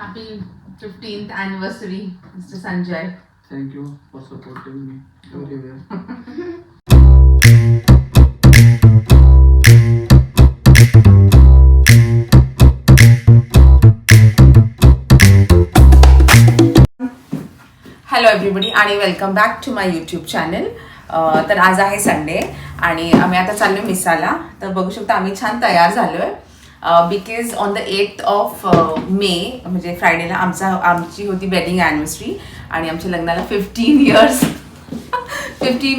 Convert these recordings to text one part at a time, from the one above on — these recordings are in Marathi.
Happy 15th anniversary, Mr. Sanjay. Thank you for supporting me very well. Hello everybody आणि welcome back to my YouTube channel. तर आज आहे संडे आणि आम्ही आता चाललो मिसाला. तर बघू शकता आम्ही छान तयार झालोय because on the 8th of May म्हणजे फ्रायडेला आमची होती वेडिंग ॲनिव्हर्सरी आणि आमच्या लग्नाला 15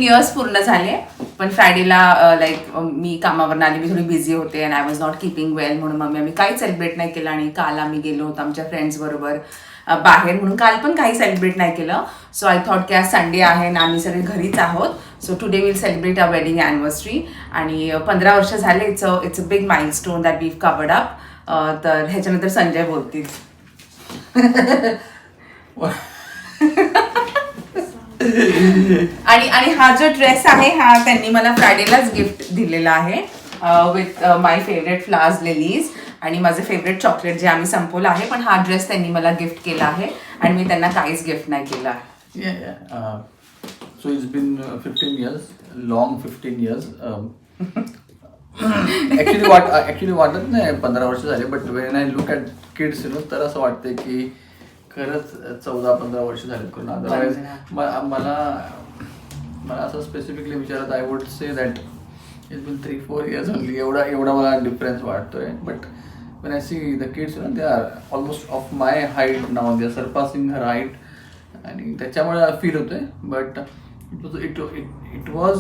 इयर्स पूर्ण झाले. पण फ्रायडेला लाईक मी कामावरून आली, मी थोडी बिझी होते and I was not keeping well म्हणून मग आम्ही काही सेलिब्रेट नाही केलं. आणि काल आम्ही गेलो होतो आमच्या फ्रेंड्सबरोबर बाहेर म्हणून काल पण काही सेलिब्रेट नाही केलं. सो आय थॉट की आज संडे आहे आणि आम्ही सगळे घरीच आहोत. So today will celebrate a wedding anniversary आणि 15 वर्ष झाले. It's a big milestone that we've covered up. तर ह्याच्यानंतर संजय बोलतील. आणि हा जो ड्रेस आहे हा त्यांनी मला फ्रायडेलाच गिफ्ट दिलेला आहे with my favourite flowers lilies आणि माझं फेवरेट चॉकलेट जे आम्ही संपवलं आहे. पण हा ड्रेस त्यांनी मला गिफ्ट केला आहे आणि मी त्यांना काहीच गिफ्ट नाही केलं आहे. So it's been 15 years, long 15 years. Actually वाटत नाही 15 वर्ष झाले, but when I look at kids तर असं वाटतंय की खरंच 14-15 वर्ष झालेत. करून अदरवाईज मला असं स्पेसिफिकली विचारत I would say that it's been 3-4 years only. एवढा मला डिफरन्स वाटतोय. But when I see the kids, they are almost of my height now. They are surpassing her height. आणि त्याच्यामुळे फील होतोय. But it was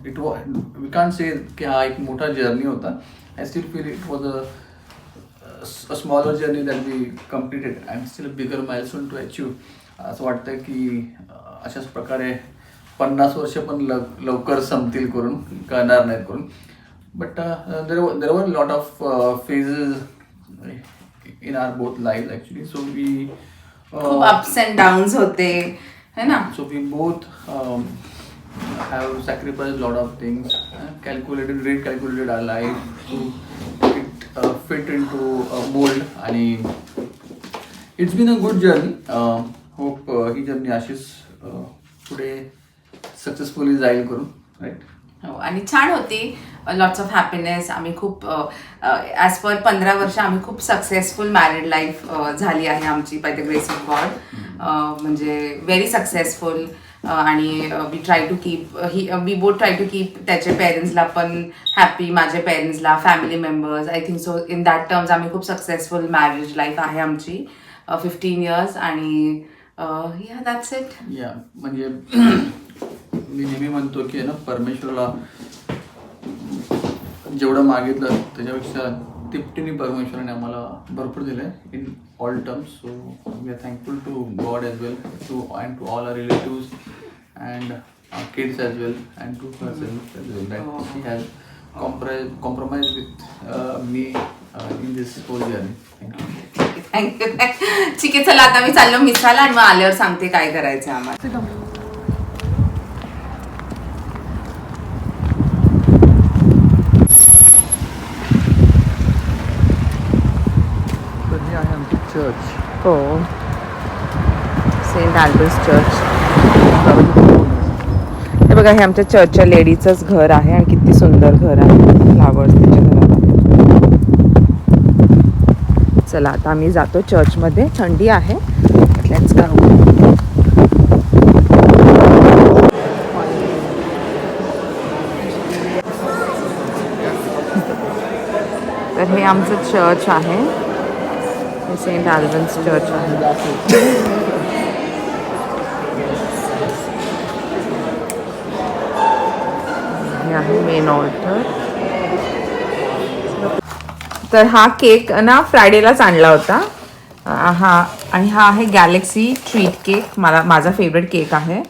we can't say की हा एक मोठा जर्नी होता. I still feel it was a smaller journey that we completed and still a bigger milestone to achieve. असं वाटतं की अशाच प्रकारे 50 वर्ष पण लवकर संपतील करून, करणार नाहीत करून. But there were a lot of phases in our both lives actually. So we खूप ups and downs होते, है ना? So we both have sacrificed a lot of things, recalculated our life to fit into a mold. And it's been a good journey. Hope he journey अशीच पुढे सक्सेसफुली जाईल करून, right? हो आणि छान होती. Lots of happiness. आम्ही खूप ॲज पर 15 वर्ष आम्ही खूप सक्सेसफुल मॅरिड लाईफ झाली आहे आमची by the grace of God. म्हणजे व्हेरी सक्सेसफुल. आणि we both try to keep त्याचे पेरेंट्सला पण हॅपी, माझ्या पेरेंट्सला, family members. I think so in that terms आम्ही खूप सक्सेसफुल मॅरेज लाईफ आहे आमची 15 इयर्स. आणि या दॅट्स इट. या म्हणजे मी नेहमी म्हणतो की ना परमेश्वराला जेवढं मागितलं त्याच्यापेक्षा तिपटीने परमेश्वराने आम्हाला भरपूर दिलं आहे in all terms. So we are thankful to God as well to all our relatives and kids as well and to herself as well that she has compromise with me in this whole journey. Thank you. ठीक आहे, चला आता मी चाललो मिसाला आणि मग आल्यावर सांगते काय करायचं आम्हाला. चर्च. हो, सेंट अल्बर्ट्स चर्च. हे बघा, हे आमच्या चर्चच्या लेडीचंच घर आहे आणि किती सुंदर घर आहे. फ्लावर्स त्याच्या घराला. चला आता आम्ही जातो चर्चमध्ये. थंडी आहे. Let's go. तर हे आमचं चर्च आहे. सेंट अल्बन्स चर्च आहे. हे आहे मेन ऑल्टर. तर हा केक ना फ्रायडेलाच आणला होता आणि हा आहे गॅलेक्सी ट्रीट केक. माझा फेवरेट केक आहे.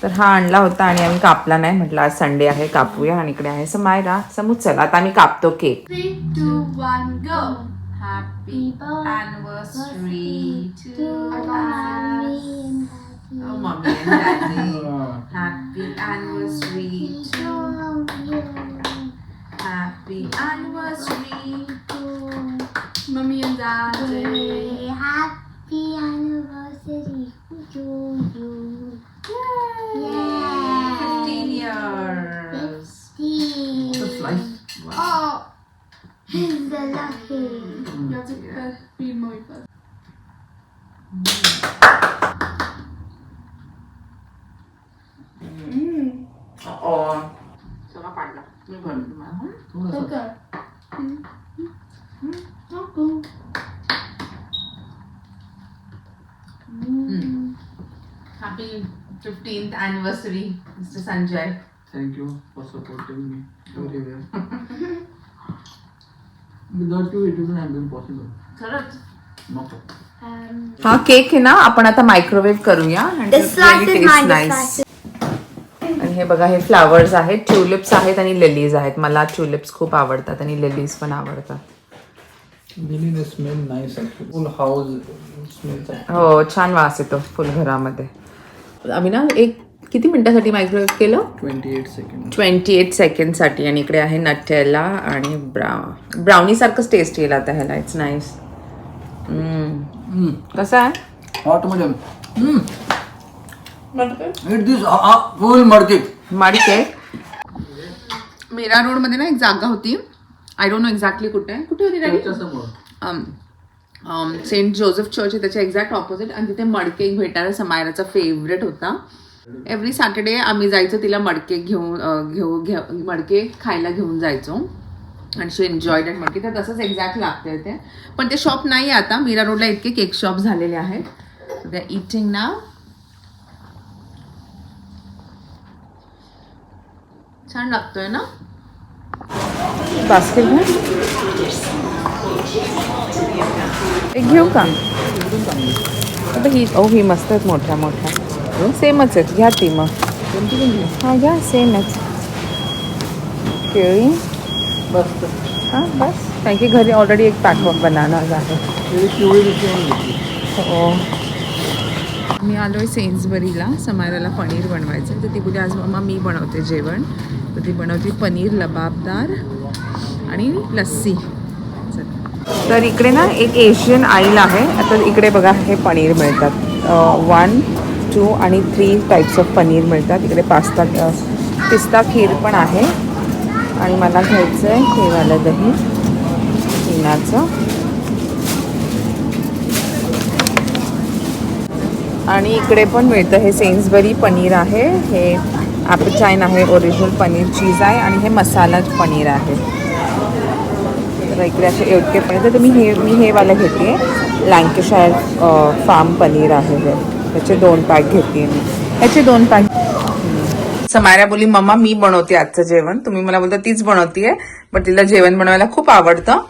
तर हा आणला होता आणि आम्ही कापला नाही. म्हटलं आज संडे आहे कापूया. आणि इकडे आहे समायरा. समूह चला आता आम्ही कापतो cake. 3, 2, 1 go. Happy anniversary to us. Oh, mommy and daddy. Happy anniversary to you. Happy anniversary to mommy and daddy. सगळा पाडला मी भरलं तुम्हाला. थोडंसं. Happy 15th anniversary mister Sanjay. Thank you for supporting me everywhere. Without you, it wouldn't have been possible. खरंच. नको. हा केक आहे ना आपण आता मायक्रोवेव्ह करूया आणि This slice is mine, this nice. आणि हे बघा हे फ्लावर्स आहेत, ट्युलिप्स आहेत आणि लिलीज आहेत. मला ट्युलिप्स खूप आवडतात आणि लिलीज पण आवडतात. Really, they smell nice actually. Full house smells like. हो छान वास येतो फुल घरामध्ये. आम्ही ना एक किती मिनिटासाठी मायक्रोवेव्ह केलं? 28 seconds. 28 सेकंडसाठी. आणि इकडे आहे नटेला आणि ब्राउनी सारखंच टेस्ट येईल आता ह्याला. It's nice. कसं आहे? Hot मध्ये. Eat this full मडके. Mud cake. मीरा रोड मध्ये ना एक जागा होती. आय डोंट नो एक्झॅक्टली कुठे होती त्याच्या समोर. सेंट जोसेफ चर्च आहे त्याच्या एक्झॅक्ट ऑपोजिट. आणि तिथे मडकेक भेटायला समायराचा फेवरेट होता. एव्हरी सॅटर्डे आम्ही जायचो तिला मडकेक मडके खायला घेऊन जायचो. आणि शी एन्जॉय दॅट मडके. तर तसंच एक्झॅक्ट लागतंय ते. पण ते शॉप नाही आहे आता. मीरा रोडला इतके केक शॉप झालेले आहेत. दे इटिंग ना. छान लागतोय ना. बास्केट एक घेऊ का? ही मस्त आहेत मोठ्या मोठ्या. सेमच आहेत घ्या ती मग. हा घ्या सेमच. केळी बस. हां बस. कारण की घरी ऑलरेडी एक पॅक बनाना आहे. हो. मी आलो आहे सेन्सबरीला. समायराला पनीर बनवायचं तर ती बोलली आज मम्मा मी बनवते जेवण. तर ती बनवते पनीर लबाबदार आणि लस्सी. तर इकडे ना एक एशियन आईल आहे. आता इकडे बघा हे पनीर मिळतात. 1, 2 आणि 3 टाईप्स ऑफ पनीर मिळतात. इकडे पिस्ता खीर पण आहे. आणि मला घ्यायचं आहे हे वालं दही पिण्याचं. आणि इकडे पण मिळतं हे सेन्सबरी पनीर आहे. हे ॲपचाईन आहे. ओरिजिनल पनीर चीज आहे. आणि हे मसाला पनीर आहे. तर इकडे असे एवढे पनीर. तर मी हे वालं घेते. लँकेशायर फार्म पनीर आहे हे. ह्याचे 2 पॅक घेते मी. ह्याचे 2 पॅक. समायरा बोली मम्मा मी बनवते आजचं जेवण. तुम्ही मला बोलता तीच बनवतीये. पण तिला जेवण बनवायला खूप आवडतं.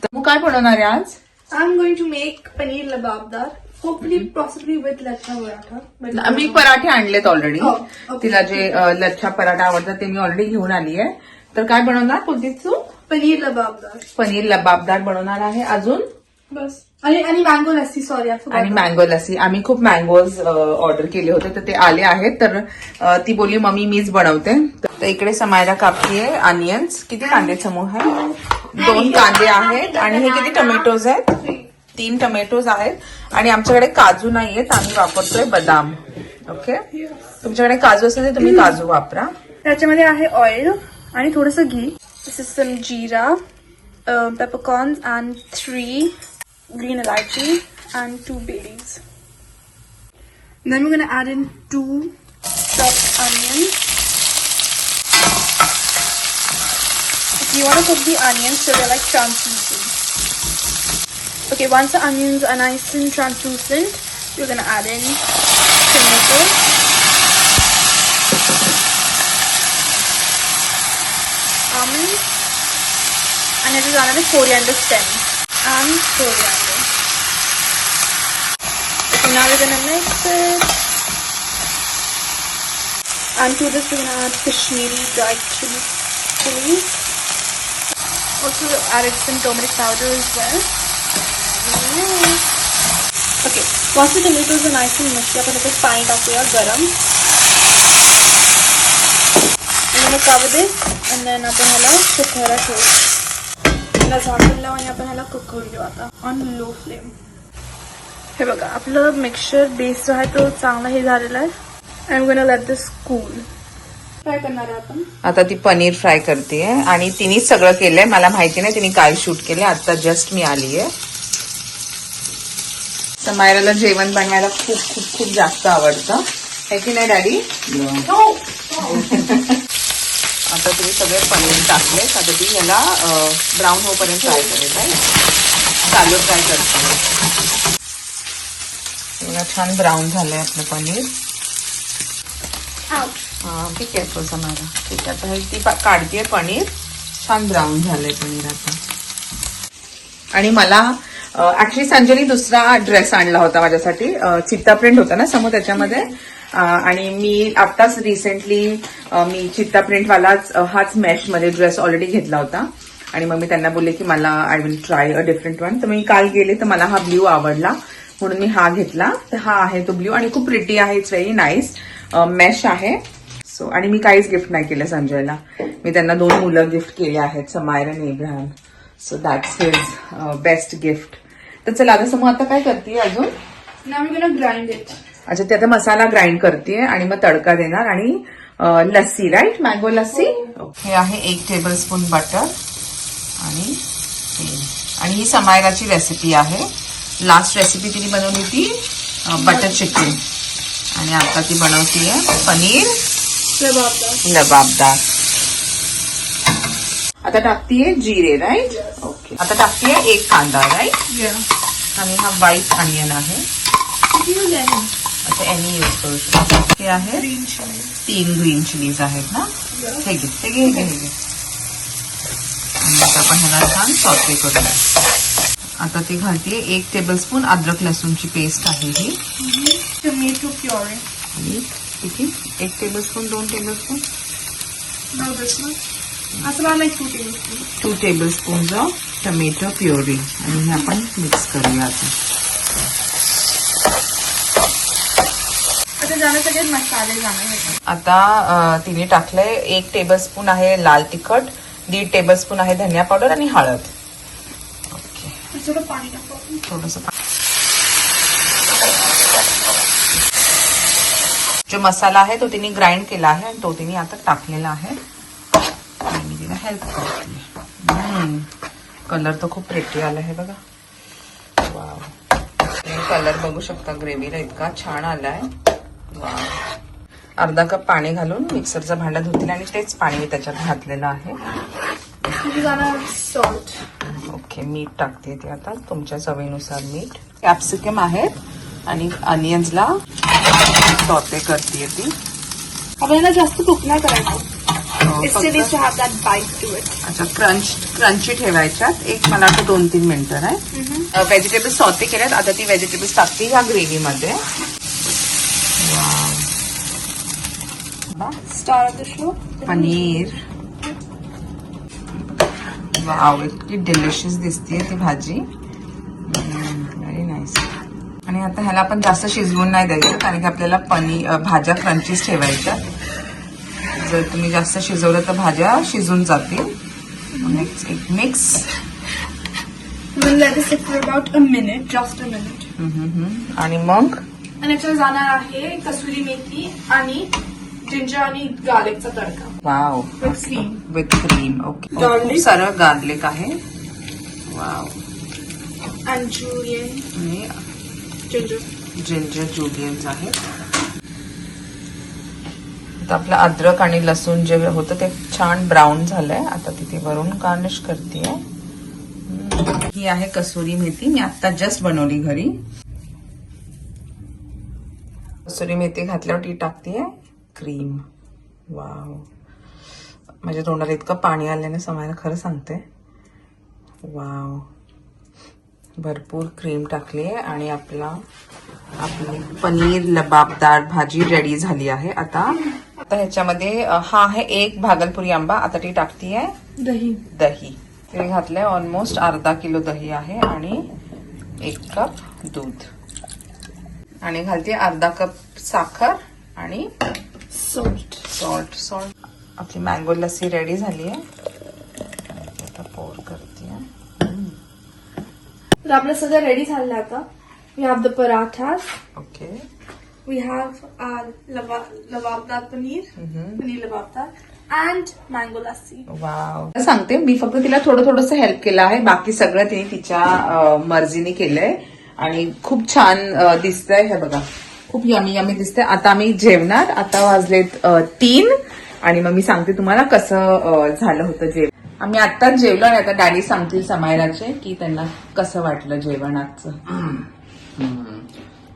तर तू काय बनवणार आहे आज? I'm going to make paneer lababdar. Hopefully, possibly with lachha paratha. But मी पराठे आणलेत ऑलरेडी. Oh, okay. तिला जे लच्छा पराठा आवडतात ते मी ऑलरेडी घेऊन आली आहे. तर काय बनवणार बोलतीस तू? paneer lababdar. पनीर लबाबदार बनवणार आहे. अजून बस. आणि मँगो लस्सी. सॉरी आणि मँगो लस्सी. आम्ही खूप मँगोज ऑर्डर केले होते तर ते आले आहेत. तर ती बोलली मम्मी मीच बनवते. तर इकडे समायला कापतीये अनियन्स. किती कांदे समूह आहे? 2 कांदे आहेत. आणि हे किती टोमॅटोज आहेत? 3 टोमॅटोज आहेत. आणि आमच्याकडे काजू नाही आहेत. आम्ही वापरतोय बदाम. ओके. तुमच्याकडे काजू असेल तर तुम्ही काजू वापरा. त्याच्यामध्ये आहे ऑइल आणि थोडंसं घी. This is some jeera, peppercorns and 3 green elaichi and 2 bay leaves. Then we're going to add in 2 chopped onions. You want to cook the onions so they're like translucent. Okay, once the onions are nice and translucent, you're going to add in tomato, almonds, and it is another coriander stem and coriander. Okay, now we're going to mix it. And to this we're going to add Kashmiri dried chilies. Also added some turmeric powder as well. Okay, once the tomatoes are nice and mushy, आपण इथे पाणी टाकूया गरम. I'm going to cover this and then आपण ह्याला सुकायला ठेवू. ह्याला झाकण लावून आपण ह्याला कुक करू देऊ आता ऑन लो फ्लेम. हे बघा आपलं मिक्सचर बेस जो आहे तो चांगला हे झालेला आहे. I am gonna let this cool. काय करणार आहे आपण आता ती पनीर फ्राय करते. आणि तिनेच सगळं केलंय. मला माहिती नाही तिने काय शूट केलंय. आता जस्ट मी आलीये. समायराला जेवण बनवायला खूप खूप खूप जास्त आवडतं है की नाही डॅडी? आता तुम्ही सगळे पनीर टाकले आता ती याला ब्राऊन होईपर्यंत फ्राय करेल राईट. चालू फ्राय करते. बघा छान ब्राऊन झालंय आपलं पनीर. ठीक आहे तो समायरा. ठीक आहे आता ती काढतीये पनीर. छान ब्राऊन झालंय पनीर आता. आणि मला ऍक्च्युली संजयनी दुसरा ड्रेस आणला होता माझ्यासाठी. चित्ता प्रिंट होता ना समोर त्याच्यामध्ये. आणि मी आत्ताच रिसेंटली मी चित्ता प्रिंटवालाच हाच मॅशमध्ये ड्रेस ऑलरेडी घेतला होता. आणि मग मी त्यांना बोलले की मला I will try a different one. तर मी काल गेले तर मला हा ब्ल्यू आवडला म्हणून मी हा घेतला. तर हा आहे तो ब्ल्यू आणि खूप प्रिटी आहे. It's very nice. मॅश आहे. सो आणि मी काहीच गिफ्ट नाही केलं संजयला. मी त्यांना 2 मुलं गिफ्ट केली आहेत समायरा आणि Ibrahim. So that's his best gift. तर चला आता मग आता काय करते अजून? Now we're gonna grind it. अच्छा ते आता मसाला ग्राइंड करते आणि मग तडका देणार आणि लस्सी राईट मँगो लस्सी. हे आहे 1 टेबलस्पून बटर आणि तेल. आणि ही समायराची रेसिपी आहे. लास्ट रेसिपी तिने बनवली ती बटर चिकन आणि आता ती बनवतीये पनीर लबाबदार. आता टाकतीये जिरे राईट. ओके आता टाकतीये 1 कांदा राईट. आणि हा व्हाईट अनियन आहे. अच्छा एनी यूज करू शकतो. हे आहे 3 ग्रीन चिलीज आहेत ना. हे घे. आणि आता आपण ह्याला छान सॉटे करूया. आता ती घालते 1 टेबलस्पून अद्रक लसूणची पेस्ट आहे ही. Tomato puree. किती 1 tablespoon 2 tablespoon? No, this much. That's about like 2 tablespoons. 2 tablespoon of tomato puree. आणि हे आपण मिक्स करूया आता. आता जाण्यासाठी मसाले जाणार. आता तिने टाकलंय 1 टेबलस्पून आहे लाल तिखट, 1.5 टेबलस्पून आहे धनिया पावडर आणि हळद. ओके थोडं पाणी टाकू. थोडस. जो मसाला आहे तो तिने ग्राइंड केला आहे आणि तो तिने आता टाकलेला आहे. आणि मी तिला हेल्प करते. कलर तर खूप प्रेटी आला आहे बघा. वाव तुम्ही कलर बघू शकता. ग्रेव्हीला इतका छान आलाय. अर्धा कप पाणी घालून मिक्सरचं भांडं धुतलं आणि तेच पाणी मी त्याच्यात घातलेलं आहे. सॉल्ट. ओके मीठ टाकते ते आता तुमच्या चवीनुसार मीठ. कॅप्सिकम आहेत आणि अनियन्सला सॉटे करते ती. आपल्याला जास्त कुक नाही करायचं. अच्छा क्रंची ठेवायच्यात. एक मला वाटतं 2-3 मिनिटं आहे. व्हेजिटेबल्स सॉटे केल्यात. आता ती व्हेजिटेबल्स टाकते ह्या ग्रेव्हीमध्ये. Star of the show paneer. Wow इतकी डिलिशियस दिसतीये ती भाजी. Very nice. आणि आता ह्याला आपण जास्त शिजवून नाही द्यायचं कारण की आपल्याला भाज्या क्रंचीच ठेवायच्या. जर तुम्ही जास्त शिजवलं तर भाज्या शिजून जातील. एक mix. let it sit for about a minute, just a minute. आणि मग आणि याच्यात जाणार आहे कसुरी मेथी आणि जिंजर आणि गार्लिकचा तडका. Wow with cream. ओके खूप सारं गार्लिक आहे. वाव. आणि जुलियन जिंजर जुलियन्स आहेत. आता आपलं अद्रक आणि लसूण जे होतं ते छान ब्राऊन झालंय. आता तिथे वरून गार्निश करतेय. ही आहे कसुरी मेथी. मी आता जस्ट बनवली घरी. कसुरी मेथी घातल्यावर ती टाकतेय क्रीम. वाव माझ्या तोंडाला इतकं पाणी आलं ना समायला खरं सांगते. वाव भरपूर क्रीम टाकली आहे आणि आपली पनीर लबाबदार भाजी रेडी झाली आहे. आता ह्याच्यामध्ये हा आहे 1 भागलपुरी आंबा. आता ती टाकतीये दही. ते घातलंय ऑलमोस्ट अर्धा किलो दही आहे आणि 1 कप दूध आणि घालते अर्धा कप साखर आणि सॉल्ट. आपली मँगो लस्सी रेडी झाली आहे. आता पोर करते. तर आपलं सगळं रेडी झालं. आता we have the parathas. Okay we have lababdar paneer lababdar and mango lassi. Wow सांगते मी फक्त तिला थोडंसं हेल्प केलं आहे. बाकी सगळं तिने तिच्या मर्जीने केलंय. आणि खूप छान दिसतंय. हे बघा खूप यमी यमी दिसतंय. आता आम्ही जेवणार. आता वाजलेत 3 आणि मग मी सांगते तुम्हाला कसं झालं होतं जेवण. आम्ही आत्ताच जेवलो आणि आता डॅडी सांगतील समायराचे की त्यांना कसं वाटलं जेवण आजचं.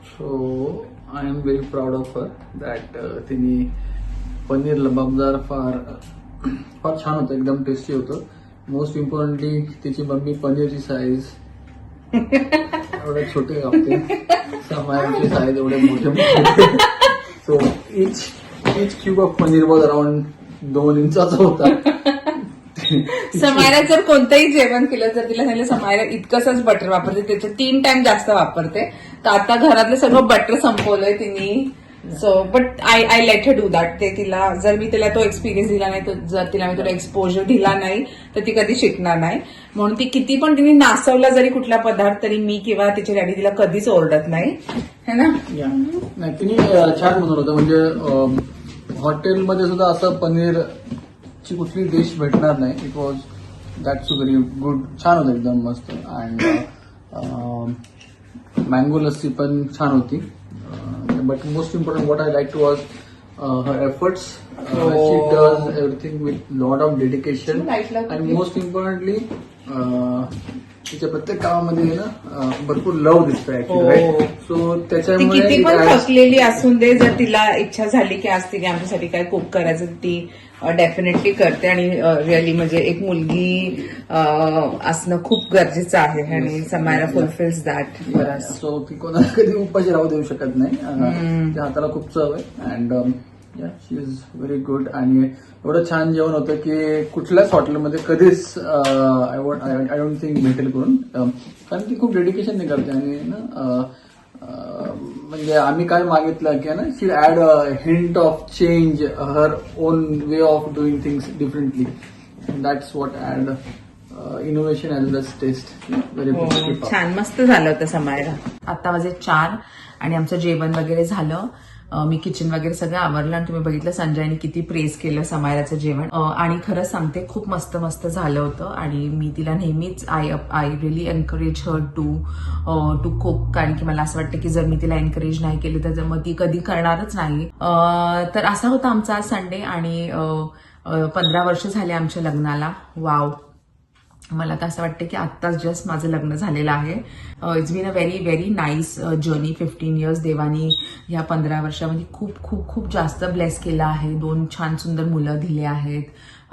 So I am very proud of her that तिने पनीर लबाबदार फार छान होतं, एकदम टेस्टी होतं. मोस्ट इम्पॉर्टंटली तिची मम्मी पनीरची साईज एवढे छोटे कापते, समायरची साईज एवढे मोठे मोठे. So each cube of paneer was around 2 इंचाचा होता. समायरा जर कोणतंही जेवण केलं तर तिला सांगितलं समायरा इतकंच बटर वापरते, त्याचे 3 टाइम जास्त वापरते. तर आता घरातलं सगळं बटर संपवलंय तिने. So but I let her do that. ते तिला जर मी तिला तो एक्सपिरियन्स दिला नाही, जर तिला मी तो एक्सपोजर दिला नाही तर ती कधी शिकणार नाही. म्हणून ती किती पण तिने नासवला जरी कुठला पदार्थ तरी मी किंवा तिची डॅडी तिला कधीच ओरडत नाही, है ना. नाही तिने छान बनवलं होतं. म्हणजे हॉटेलमध्ये सुद्धा असं पनीरची कुठली डिश भेटणार नाही. It was that's very good. छान होतं एकदम मस्त. अँड मँगो लस्सी पण छान होती. But most important what I liked was her efforts. She does everything with lot of dedication. And most importantly, तिच्या प्रत्येक कामामध्ये ना भरपूर लव दिसतंय ऍक्च्युली. सो ती त्याच्यामुळे किती पण थकलेली असून दे, जर तिला इच्छा झाली की आज तिने आमच्यासाठी काय कुक करायचं ती डेफिनेटली करते. आणि रिअली म्हणजे एक मुलगी असणं खूप गरजेचं आहे आणि Samaira fulfils that for us. So ती कोणाला कधी उपाशी राहू देऊ शकत नाही. त्या हाताला खूप चव आहे. And she is very good. आणि एवढं छान जेवण होतं की कुठल्याच हॉटेलमध्ये कधीच आय डोंट थिंक भेटेल करून. कारण ती खूप डेडिकेशनने करते. आणि ना म्हणजे आम्ही काय मागितलं की ना she add hint of change her own way of doing things differently. That's what add innovation as well as taste. Very छान मस्त झालं होतं समायरा. आता वाजे 4 आणि आमचं जेवण वगैरे झालं. मी किचन वगैरे सगळं आवरलं आणि तुम्ही बघितलं संजयने किती प्रेज केलं समायराचं जेवण. आणि खरंच सांगते खूप मस्त मस्त झालं होतं. आणि मी तिला नेहमीच I really encourage her to cook. कारण की मला असं वाटतं की जर मी तिला एनकरेज नाही केलं तर मग ती कधी करणारच नाही. तर असा होता आमचा आज संडे. आणि 15 वर्ष झाले आमच्या लग्नाला. वाव. मला तर असं वाटतं की आत्ताच जस्ट माझं लग्न झालेलं आहे. It's been a very very nice journey. 15 years. देवानी ह्या 15 वर्षामध्ये खूप खूप खूप जास्त ब्लेस केलं आहे. 2 छान सुंदर मुलं दिले आहेत.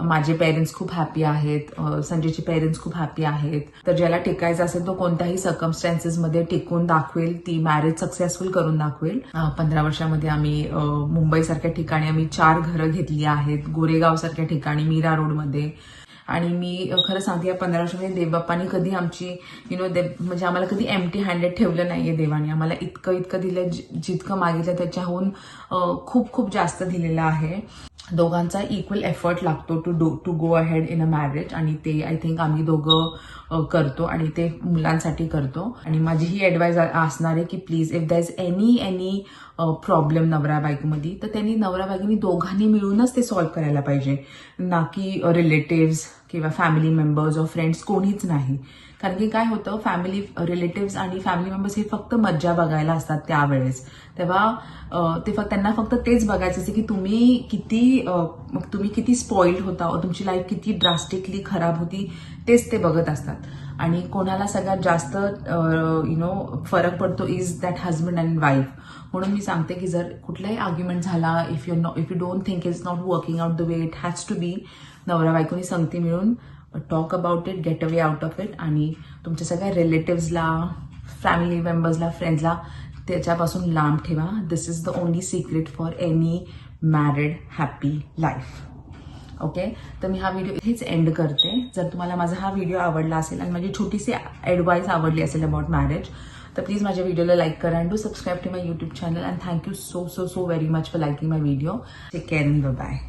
माझे पेरेंट्स खूप हॅपी आहेत. संजयचे पेरेंट्स खूप हॅपी आहेत. तर ज्याला टिकायचं असेल तो कोणत्याही सर्कमस्टॅन्सेसमध्ये टिकून दाखवेल. ती मॅरेज सक्सेसफुल करून दाखवेल. 15 वर्षामध्ये आम्ही मुंबईसारख्या ठिकाणी आम्ही 4 घरं घेतली आहेत. गोरेगाव सारख्या ठिकाणी, मीरा रोडमध्ये. आणि मी खरं सांगते या 15 वर्षामध्ये देवबाप्पानी कधी आमची म्हणजे आम्हाला कधी एम्प्टी हँडेड ठेवलं नाहीये. देवाने आम्हाला इतकं दिलं, जितकं मागितलं त्याच्याहून खूप खूप जास्त दिलेलं आहे. दोघांचा इक्वल एफर्ट लागतो to go ahead in a marriage. आणि ते आय थिंक आम्ही दोघं करतो आणि ते मुलांसाठी करतो. आणि माझी ही ऍडवाइस असणार आहे की please if there is any problem नवरा बायकोमध्ये तर त्यांनी नवरा बायकोनी दोघांनी मिळूनच ते सॉल्व्ह करायला पाहिजे. ना की रिलेटिव्स किंवा फॅमिली मेंबर्स ऑर फ्रेंड्स कोणीच नाही. कारण की काय होतं फॅमिली रिलेटिव्स आणि फॅमिली मेंबर्स हे फक्त मज्जा बघायला असतात त्यावेळेस. तेव्हा त्यांना फक्त तेच बघायचं असते की तुम्ही किती स्पॉइल्ड होता, तुमची लाईफ किती ड्रास्टिकली खराब होती, तेच ते बघत असतात. आणि कोणाला सगळ्यात जास्त फरक पडतो is that husband and wife. म्हणून मी सांगते की जर कुठलाही आर्ग्युमेंट झाला, if you don't think it's not working out the way it has to be, नवरा बायकोनी संगती मिळून talk about it, get away out of it. आणि तुमच्या सगळ्या रिलेटिव्सला, फॅमिली मेंबर्सला, फ्रेंड्सला त्याच्यापासून लांब ठेवा. This is the only secret for any married happy life. Okay. तर मी हा व्हिडिओ इथेच एंड करते. जर तुम्हाला माझा हा व्हिडिओ आवडला असेल आणि माझी छोटीशी ॲडवाईस आवडली असेल अबाउट मॅरेज तर प्लीज माझ्या व्हिडिओला लाईक करा. And do subscribe to my YouTube channel. And thank you so very much for liking my video. Take care and bye.